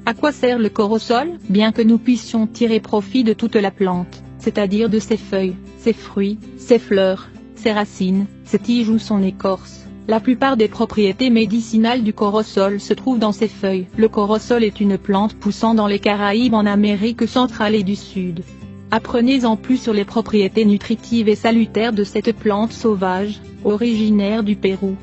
À quoi sert le corosol? Bien que nous puissions tirer profit de toute la plante, c'est-à-dire de ses feuilles, ses fruits, ses fleurs, ses racines, ses tiges ou son écorce, la plupart des propriétés médicinales du corosol se trouvent dans ses feuilles. Le corosol est une plante poussant dans les Caraïbes en Amérique centrale et du Sud. Apprenez en plus sur les propriétés nutritives et salutaires de cette plante sauvage, originaire du Pérou.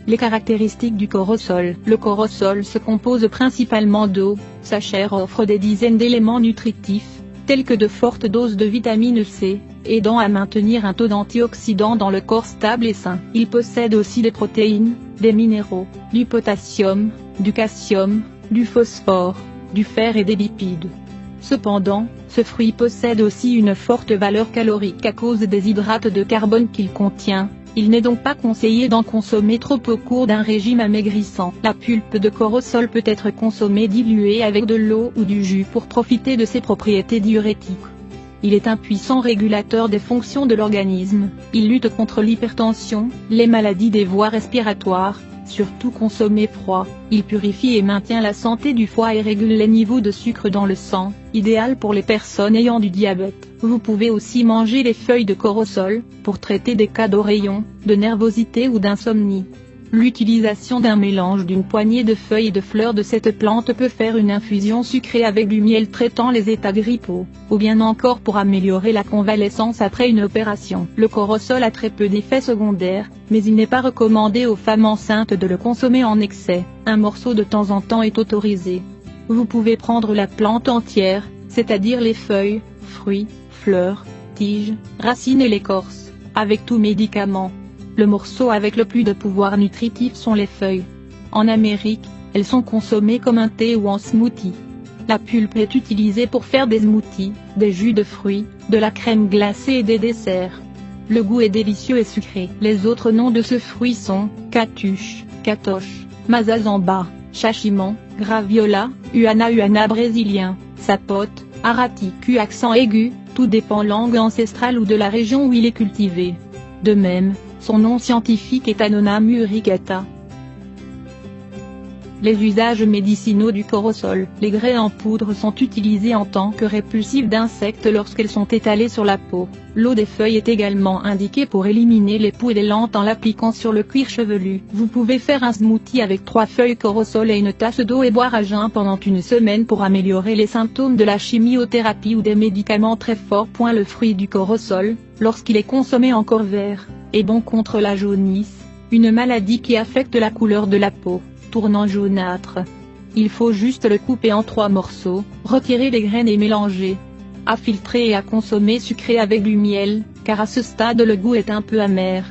Les caractéristiques du corosol. Le corosol se compose principalement d'eau, sa chair offre des dizaines d'éléments nutritifs, tels que de fortes doses de vitamine C, aidant à maintenir un taux d'antioxydants dans le corps stable et sain. Il possède aussi des protéines, des minéraux, du potassium, du calcium, du phosphore, du fer et des lipides. Cependant, ce fruit possède aussi une forte valeur calorique à cause des hydrates de carbone qu'il contient. Il n'est donc pas conseillé d'en consommer trop au cours d'un régime amaigrissant. La pulpe de corosol peut être consommée diluée avec de l'eau ou du jus pour profiter de ses propriétés diurétiques. Il est un puissant régulateur des fonctions de l'organisme, il lutte contre l'hypertension, les maladies des voies respiratoires, surtout consommé froid, il purifie et maintient la santé du foie et régule les niveaux de sucre dans le sang, idéal pour les personnes ayant du diabète. Vous pouvez aussi manger les feuilles de corosol, pour traiter des cas d'oreillons, de nervosité ou d'insomnie. L'utilisation d'un mélange d'une poignée de feuilles et de fleurs de cette plante peut faire une infusion sucrée avec du miel traitant les états grippaux, ou bien encore pour améliorer la convalescence après une opération. Le corosol a très peu d'effets secondaires, mais il n'est pas recommandé aux femmes enceintes de le consommer en excès. Un morceau de temps en temps est autorisé. Vous pouvez prendre la plante entière, c'est-à-dire les feuilles, fruits, fleurs, tiges, racines et l'écorce, avec tout médicament. Le morceau avec le plus de pouvoir nutritif sont les feuilles. En Amérique, elles sont consommées comme un thé ou en smoothie. La pulpe est utilisée pour faire des smoothies, des jus de fruits, de la crème glacée et des desserts. Le goût est délicieux et sucré. Les autres noms de ce fruit sont catuche, catoche, mazazamba, chachimon, graviola, uana brésilien, sapote, araticu accent aigu, tout dépend langue ancestrale ou de la région où il est cultivé. De même, son nom scientifique est Annona muricata. Les usages médicinaux du corosol. Les graines en poudre sont utilisées en tant que répulsifs d'insectes lorsqu'elles sont étalées sur la peau. L'eau des feuilles est également indiquée pour éliminer les poux et les lentes en l'appliquant sur le cuir chevelu. Vous pouvez faire un smoothie avec 3 feuilles corosol et une tasse d'eau et boire à jeun pendant une semaine pour améliorer les symptômes de la chimiothérapie ou des médicaments très forts. Le fruit du corosol, lorsqu'il est consommé encore vert, est bon contre la jaunisse, une maladie qui affecte la couleur de la peau, tournant jaunâtre. Il faut juste le couper en 3 morceaux, retirer les graines et mélanger. À filtrer et à consommer sucré avec du miel, car à ce stade le goût est un peu amer.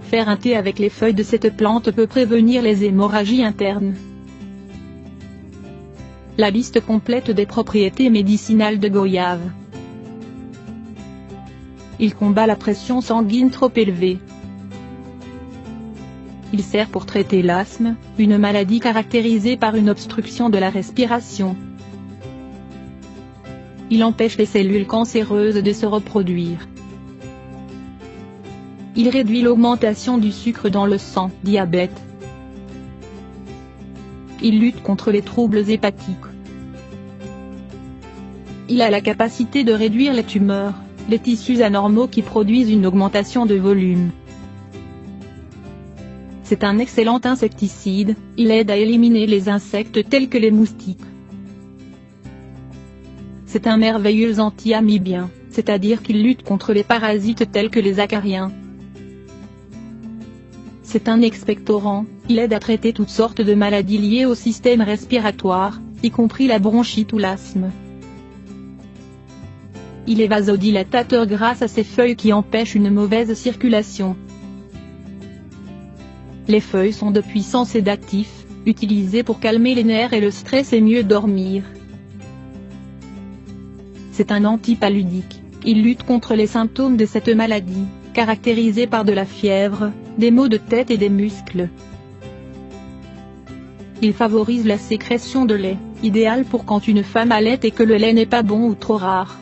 Faire un thé avec les feuilles de cette plante peut prévenir les hémorragies internes. La liste complète des propriétés médicinales de goyave. Il combat la pression sanguine trop élevée. Il sert pour traiter l'asthme, une maladie caractérisée par une obstruction de la respiration. Il empêche les cellules cancéreuses de se reproduire. Il réduit l'augmentation du sucre dans le sang, diabète. Il lutte contre les troubles hépatiques. Il a la capacité de réduire les tumeurs, les tissus anormaux qui produisent une augmentation de volume. C'est un excellent insecticide, il aide à éliminer les insectes tels que les moustiques. C'est un merveilleux anti-amibien, c'est-à-dire qu'il lutte contre les parasites tels que les acariens. C'est un expectorant, il aide à traiter toutes sortes de maladies liées au système respiratoire, y compris la bronchite ou l'asthme. Il est vasodilatateur grâce à ses feuilles qui empêchent une mauvaise circulation. Les feuilles sont de puissants sédatifs, utilisés pour calmer les nerfs et le stress et mieux dormir. C'est un antipaludique, il lutte contre les symptômes de cette maladie, caractérisée par de la fièvre, des maux de tête et des muscles. Il favorise la sécrétion de lait, idéal pour quand une femme allait et que le lait n'est pas bon ou trop rare.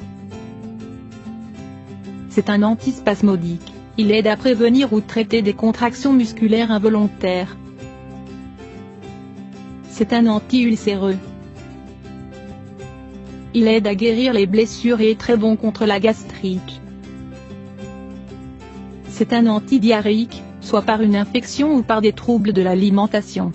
C'est un antispasmodique, il aide à prévenir ou traiter des contractions musculaires involontaires. C'est un anti-ulcéreux. Il aide à guérir les blessures et est très bon contre la gastrite. C'est un antidiarrhéique, soit par une infection ou par des troubles de l'alimentation.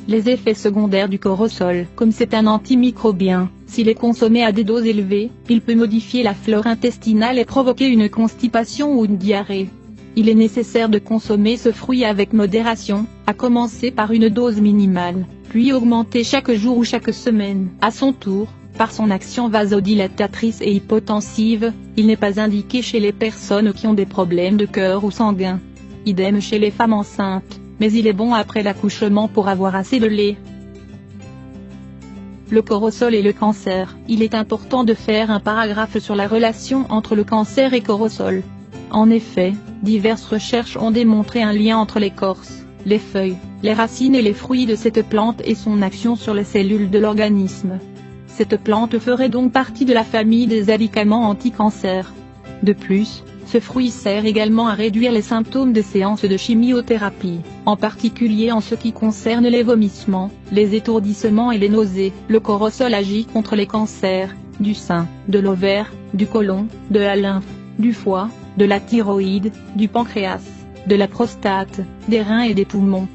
Les effets secondaires du corosol. Comme c'est un antimicrobien, s'il est consommé à des doses élevées, il peut modifier la flore intestinale et provoquer une constipation ou une diarrhée. Il est nécessaire de consommer ce fruit avec modération, à commencer par une dose minimale, puis augmenter chaque jour ou chaque semaine. À son tour, par son action vasodilatatrice et hypotensive, il n'est pas indiqué chez les personnes qui ont des problèmes de cœur ou sanguin. Idem chez les femmes enceintes, mais il est bon après l'accouchement pour avoir assez de lait. Le corosol et le cancer. Il est important de faire un paragraphe sur la relation entre le cancer et corosol. En effet, diverses recherches ont démontré un lien entre l'écorce, les feuilles, les racines et les fruits de cette plante et son action sur les cellules de l'organisme. Cette plante ferait donc partie de la famille des alicaments anti-cancer. De plus, ce fruit sert également à réduire les symptômes des séances de chimiothérapie, en particulier en ce qui concerne les vomissements, les étourdissements et les nausées. Le corosol agit contre les cancers, du sein, de l'ovaire, du côlon, de la lymphe, du foie, de la thyroïde, du pancréas, de la prostate, des reins et des poumons.